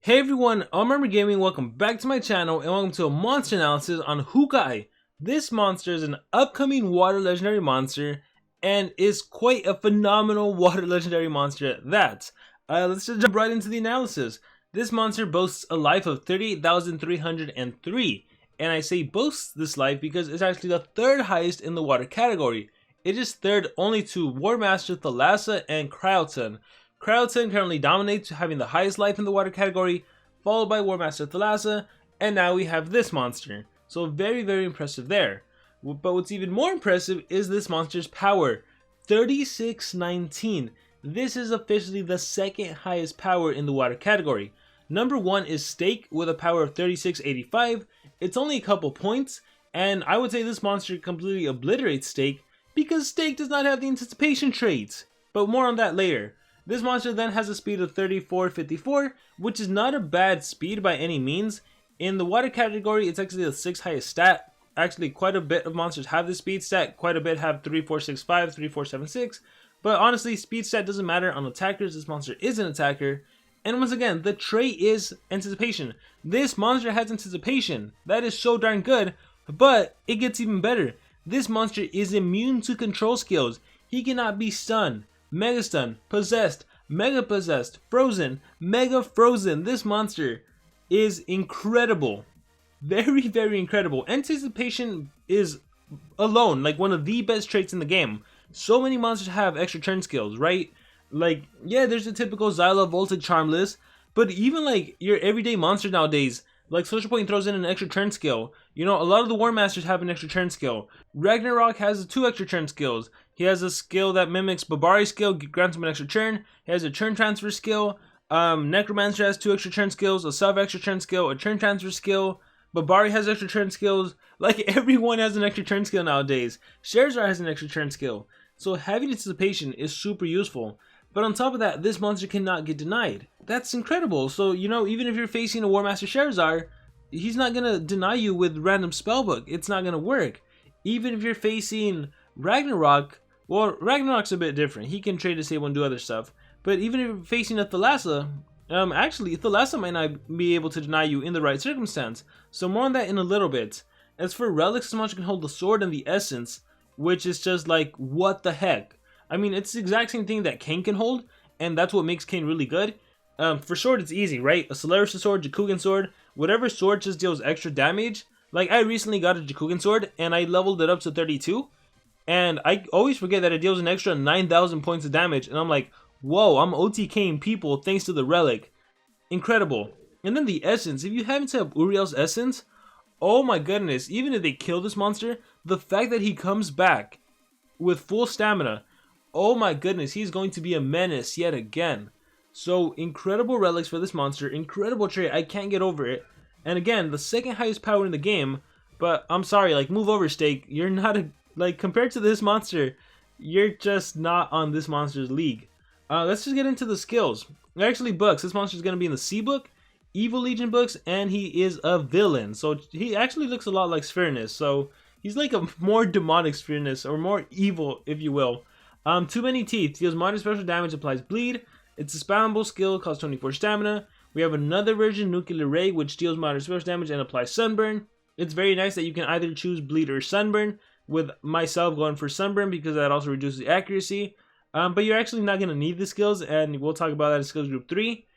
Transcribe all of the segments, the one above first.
Hey everyone, I'm Remember Gaming, welcome back to my channel and welcome to a monster analysis on Hookuai. This monster is an upcoming water legendary monster and is quite a phenomenal water legendary monster at that. Let's just jump right into the analysis. This monster boasts a life of 38,303, and I say boasts this life because it's actually the third highest in the water category. It is third only to War Master Thalassa and Cryoton. Cryoton currently dominates, having the highest life in the water category, followed by War Master Thalassa, and now we have this monster. So very impressive there. But what's even more impressive is this monster's power, 3619. This is officially the second highest power in the water category. Number 1 is Stake with a power of 3685. It's only a couple points, and I would say this monster completely obliterates Stake because Stake does not have the anticipation trait. But more on that later. This monster then has a speed of 3454, which is not a bad speed by any means. In the water category, it's actually the 6th highest stat. Actually, quite a bit of monsters have this speed stat. Quite a bit have 3465, 3476. But honestly, speed stat doesn't matter on attackers. This monster is an attacker. And once again, the trait is anticipation. This monster has anticipation. That is so darn good. But it gets even better. This monster is immune to control skills. He cannot be stunned, Mega Stun, Possessed, Mega Possessed, Frozen, Mega Frozen. This monster is incredible. Very incredible. Anticipation is alone like one of the best traits in the game. So many monsters have extra turn skills, right? Like, yeah, there's the typical Xyla, Voltic, Charmless, but even like your everyday monster nowadays, like Social Point throws in an extra turn skill. You know, a lot of the War Masters have an extra turn skill. Ragnarok has 2 extra turn skills. He has a skill that mimics Babari's skill, grants him an extra turn. He has a turn transfer skill. Necromancer has 2 extra turn skills, a sub extra turn skill, a turn transfer skill. Babari has extra turn skills. Like, everyone has an extra turn skill nowadays. Sherzar has an extra turn skill. So having anticipation is super useful. But on top of that, this monster cannot get denied. That's incredible. So, you know, even if you're facing a War Master Sherzar, he's not going to deny you with random spellbook. It's not going to work. Even if you're facing Ragnarok, well, Ragnarok's a bit different. He can trade, disable, and do other stuff. But even if you're facing a Thalassa, actually, Thalassa might not be able to deny you in the right circumstance. So more on that in a little bit. As for Relics, this monster can hold the sword and the essence, which is just like, what the heck? I mean, it's the exact same thing that Kain can hold, and that's what makes Kain really good. For sword, it's easy, right? A Solaris sword, Jakugan sword, whatever sword just deals extra damage. Like, I recently got a Jakugan sword, and I leveled it up to 32. And I always forget that it deals an extra 9,000 points of damage. And I'm like, whoa, I'm OTKing people thanks to the Relic. Incredible. And then the Essence. If you haven't set up Uriel's Essence, oh my goodness. Even if they kill this monster, the fact that he comes back with full stamina, oh my goodness, he's going to be a menace yet again. So, incredible relics for this monster. Incredible trait. I can't get over it. And again, the second highest power in the game. But I'm sorry, like, move over, Stake. You're not a... Like, compared to this monster, you're just not on this monster's league. Let's just get into the skills. Actually, books. This monster is going to be in the C book, Evil Legion books, and he is a villain. So, he actually looks a lot like Spherenus. So, he's like a more demonic Spherenus, or more evil, if you will. Too Many Teeth. Deals moderate special damage, applies bleed. It's a spammable skill, costs 24 stamina. We have another version, Nuclear Ray, which deals moderate special damage and applies sunburn. It's very nice that you can either choose bleed or sunburn, with myself going for sunburn because that also reduces the accuracy. But you're actually not going to need the skills, and we'll talk about that in skills group 3.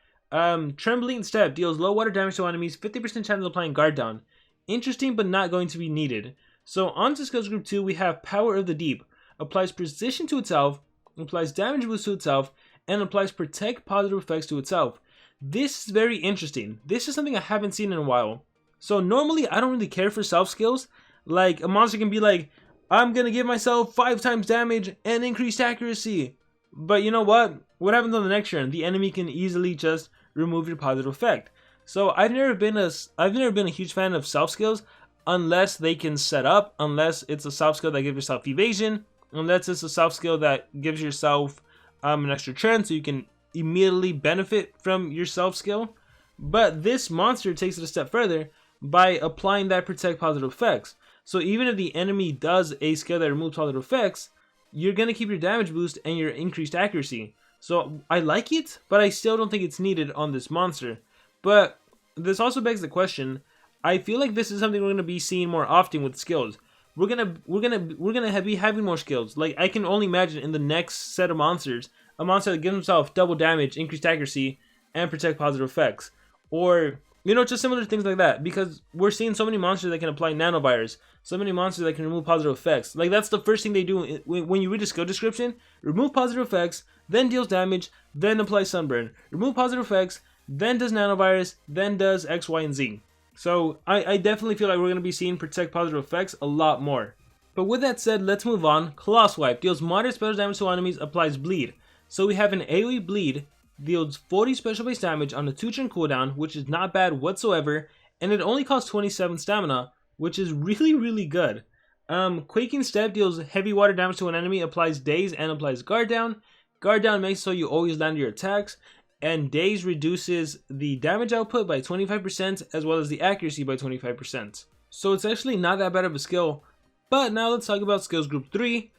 Trembling Step deals low water damage to enemies, 50% chance of applying guard down. Interesting, but not going to be needed. So on to skills group 2, we have Power of the Deep. Applies precision to itself, applies damage boost to itself, and applies protect positive effects to itself. This is very interesting. This is something I haven't seen in a while. So normally I don't really care for self skills. Like, a monster can be like, I'm gonna give myself 5 times damage and increased accuracy. But you know what? What happens on the next turn? The enemy can easily just remove your positive effect. So I've never been a huge fan of self skills unless they can set up, unless it's a self skill that gives yourself evasion, unless it's a self skill that gives yourself an extra turn so you can immediately benefit from your self skill. But this monster takes it a step further by applying that protect positive effects. So even if the enemy does a skill that removes positive effects, you're going to keep your damage boost and your increased accuracy. So I like it, but I still don't think it's needed on this monster. But this also begs the question. I feel like this is something we're gonna be seeing more often with skills. We're gonna be having more skills. Like I can only imagine in the next set of monsters, a monster that gives himself double damage, increased accuracy, and protect positive effects, or just similar things like that. Because we're seeing so many monsters that can apply nanovirus, so many monsters that can remove positive effects. Like that's the first thing they do when you read a skill description: remove positive effects, then deals damage, then applies sunburn. Remove positive effects, then does nanovirus, then does X, Y, and Z. So I definitely feel like we're going to be seeing protect positive effects a lot more. But with that said, let's move on. Claw Swipe deals moderate special damage to enemies, applies bleed. So we have an AoE bleed, deals 40 special base damage on a 2-turn cooldown, which is not bad whatsoever, and it only costs 27 stamina, which is really good. Quaking Step deals heavy water damage to an enemy, applies daze, and applies guard down. Guard down makes so you always land your attacks. And daze reduces the damage output by 25% as well as the accuracy by 25%. So it's actually not that bad of a skill. But now let's talk about skills group 3.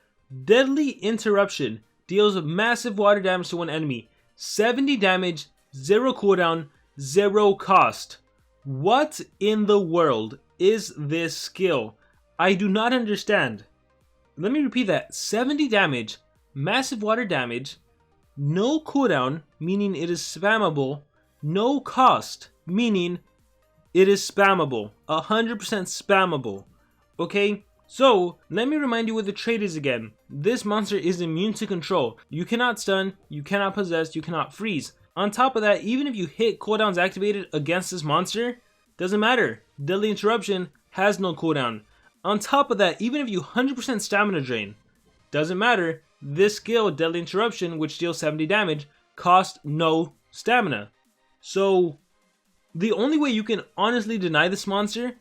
Deadly Interruption deals massive water damage to one enemy. 70 damage, 0 cooldown, 0 cost. What in the world is this skill? I do not understand. Let me repeat that. 70 damage, massive water damage, no cooldown, meaning it is spammable. No cost, meaning it is spammable. 100% spammable. Okay? So, let me remind you what the trait is again. This monster is immune to control. You cannot stun, you cannot possess, you cannot freeze. On top of that, even if you hit cooldowns activated against this monster, doesn't matter. Deadly Interruption has no cooldown. On top of that, even if you 100% stamina drain, doesn't matter. This skill, Deadly Interruption, which deals 70 damage, costs no stamina. So, the only way you can honestly deny this monster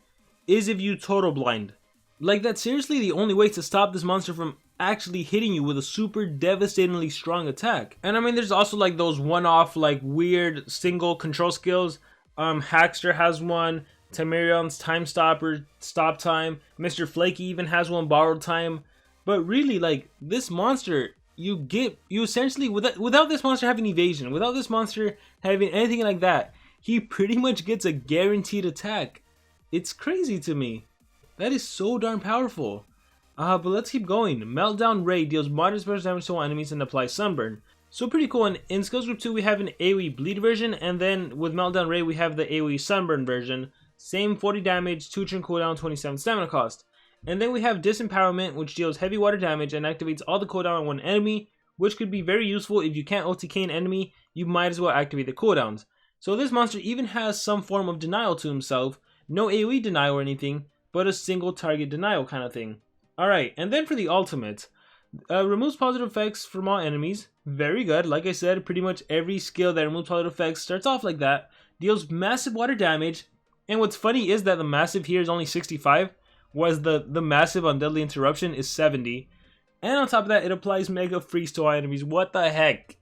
is if you total blind. Like, that's seriously the only way to stop this monster from actually hitting you with a super devastatingly strong attack. And I mean, there's also like those one-off, like weird single control skills. Hackster has one. Tamarion's Time Stopper, Stop Time. Mr. Flaky even has one, Borrowed Time. But really, like, this monster, you essentially, without this monster having evasion, without this monster having anything like that, he pretty much gets a guaranteed attack. It's crazy to me. That is so darn powerful. But let's keep going. Meltdown Ray deals moderate special damage to all enemies and applies sunburn. So pretty cool. And in skills group 2, we have an AoE bleed version, and then with Meltdown Ray, we have the AoE sunburn version. Same 40 damage, 2-turn cooldown, 27 stamina cost. And then we have Disempowerment, which deals heavy water damage and activates all the cooldown on one enemy, which could be very useful. If you can't OTK an enemy, you might as well activate the cooldowns. So this monster even has some form of denial to himself. No AoE denial or anything, but a single target denial kind of thing. Alright, and then for the ultimate, removes positive effects from all enemies. Very good. Like I said, pretty much every skill that removes positive effects starts off like that. Deals massive water damage. And what's funny is that the massive here is only 65. Was the massive on Deadly Interruption is 70. And on top of that, it applies Mega Freeze to all enemies. What the heck?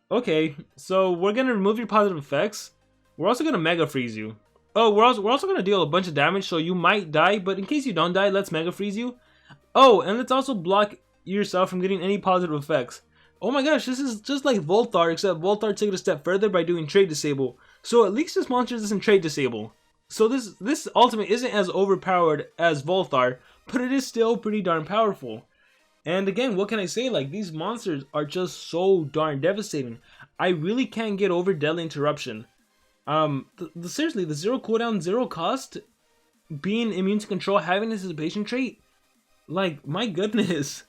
Okay, so we're going to remove your positive effects. We're also going to Mega Freeze you. Oh, we're also going to deal a bunch of damage, so you might die. But in case you don't die, let's Mega Freeze you. Oh, and let's also block yourself from getting any positive effects. Oh my gosh, this is just like Voltar, except Voltar took it a step further by doing Trait Disable. So at least this monster doesn't Trait Disable. So this ultimate isn't as overpowered as Voltar, but it is still pretty darn powerful. And again, what can I say? Like, these monsters are just so darn devastating. I really can't get over Deadly Interruption. Seriously, the 0 cooldown, 0 cost, being immune to control, having anticipation trait, like, my goodness.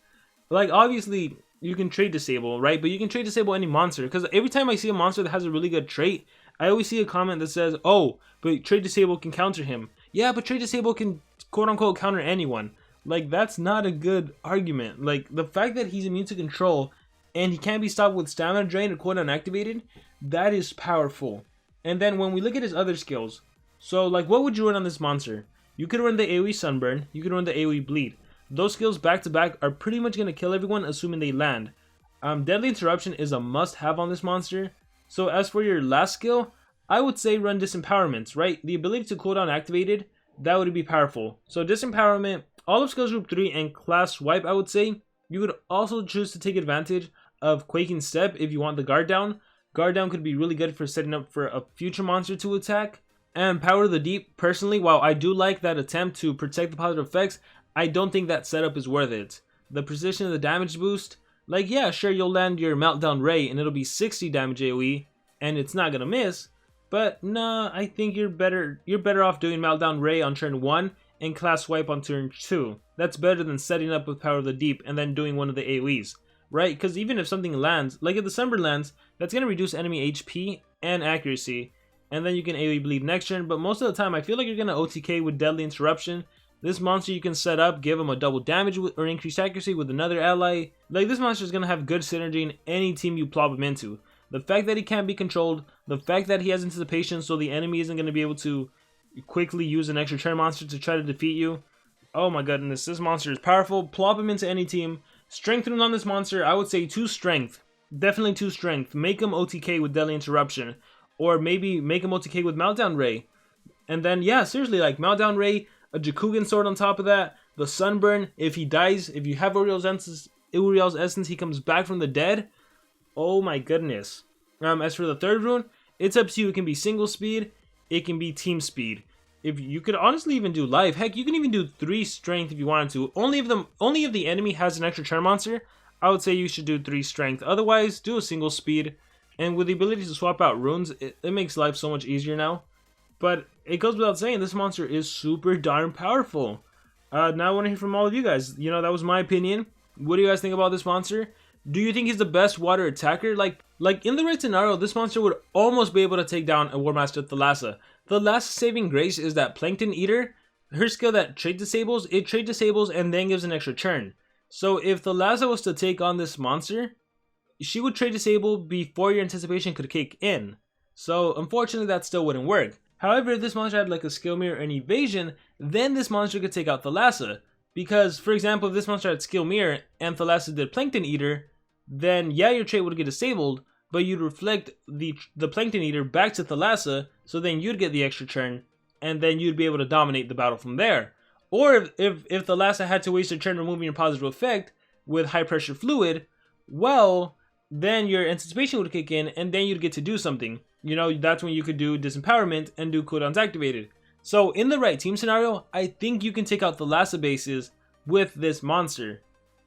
Like, obviously, you can Trait Disable, right? But you can Trait Disable any monster, because every time I see a monster that has a really good trait, I always see a comment that says, oh, but Trait Disable can counter him. Yeah, but Trait Disable can quote-unquote counter anyone. Like, that's not a good argument. Like, the fact that he's immune to control and he can't be stopped with stamina drain or cooldown activated, that is powerful. And then when we look at his other skills, so like, what would you run on this monster? You could run the AoE Sunburn, you could run the AoE Bleed. Those skills back to back are pretty much going to kill everyone, assuming they land. Deadly Interruption is a must-have on this monster. So as for your last skill, I would say run Disempowerment, right? The ability to cooldown activated, that would be powerful. So Disempowerment, all of skills group 3 and class swipe, I would say. You could also choose to take advantage of Quaking Step if you want the guard down. Guard Down could be really good for setting up for a future monster to attack. And Power of the Deep, personally, while I do like that attempt to protect the positive effects, I don't think that setup is worth it. The precision of the damage boost, like, yeah, sure, you'll land your Meltdown Ray and it'll be 60 damage AoE, and it's not gonna miss, but nah, I think you're better off doing Meltdown Ray on turn 1 and Class Swipe on turn 2. That's better than setting up with Power of the Deep and then doing one of the AoEs, right? Because even if something lands, like if the Sunburn lands, that's gonna reduce enemy HP and accuracy, and then you can AoE bleed next turn, but most of the time I feel like you're gonna OTK with Deadly Interruption. This monster you can set up, give him a double damage or increased accuracy with another ally. Like, this monster is going to have good synergy in any team you plop him into. The fact that he can't be controlled, the fact that he has anticipation so the enemy isn't going to be able to quickly use an extra turn monster to try to defeat you. Oh my goodness, this monster is powerful. Plop him into any team. Strengthen on this monster, I would say 2 strength. Definitely 2 strength. Make him OTK with Deadly Interruption. Or maybe make him OTK with Meltdown Ray. And then, yeah, seriously, like Meltdown Ray, a Jakugan sword on top of that, the Sunburn, if he dies, if you have Uriel's Essence, he comes back from the dead. Oh my goodness. As for the third rune, it's up to you. It can be single speed, it can be team speed. If you could honestly even do life, heck, you can even do 3 strength if you wanted to. Only if the enemy has an extra turn monster, I would say you should do 3 strength. Otherwise, do a single speed. And with the ability to swap out runes, it makes life so much easier now. But it goes without saying, this monster is super darn powerful. Now I want to hear from all of you guys. You know, that was my opinion. What do you guys think about this monster? Do you think he's the best water attacker? Like in the right scenario, this monster would almost be able to take down a War Master Thalassa. Thalassa's saving grace is that Plankton Eater. Her skill that trait disables and then gives an extra turn. So if Thalassa was to take on this monster, she would trait disable before your anticipation could kick in. So unfortunately that still wouldn't work. However, if this monster had like a skill mirror and evasion, then this monster could take out Thalassa. Because, for example, if this monster had skill mirror and Thalassa did Plankton Eater, then yeah, your trait would get disabled, but you'd reflect the Plankton Eater back to Thalassa, so then you'd get the extra turn, and then you'd be able to dominate the battle from there. Or if Thalassa had to waste a turn removing your positive effect with high pressure fluid, well, then your anticipation would kick in, and then you'd get to do something. You know, that's when you could do disempowerment and do cooldowns activated. So in the right team scenario, I think you can take out the Thalassa bases with this monster.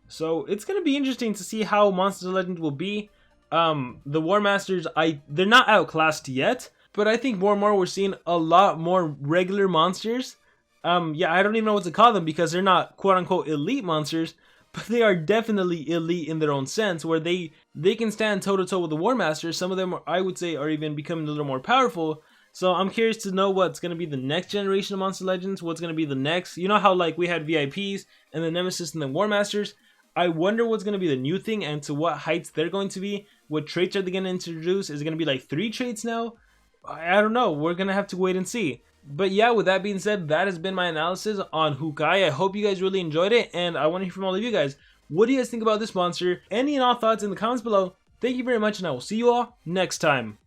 So it's going to be interesting to see how Monsters of Legend will be. The War Masters, they're not outclassed yet, but I think more and more we're seeing a lot more regular monsters. Yeah, I don't even know what to call them because they're not quote-unquote elite monsters, but they are definitely elite in their own sense, where they can stand toe-to-toe with the War Masters. Some of them, I would say, are even becoming a little more powerful. So I'm curious to know what's going to be the next generation of Monster Legends, what's going to be the next. You know how like we had VIPs and the Nemesis and the War Masters? I wonder what's going to be the new thing and to what heights they're going to be. What traits are they going to introduce? Is it going to be like 3 traits now? I don't know. We're going to have to wait and see. But yeah, with that being said, that has been my analysis on Hookuai. I hope you guys really enjoyed it, and I want to hear from all of you guys. What do you guys think about this monster? Any and all thoughts in the comments below. Thank you very much, and I will see you all next time.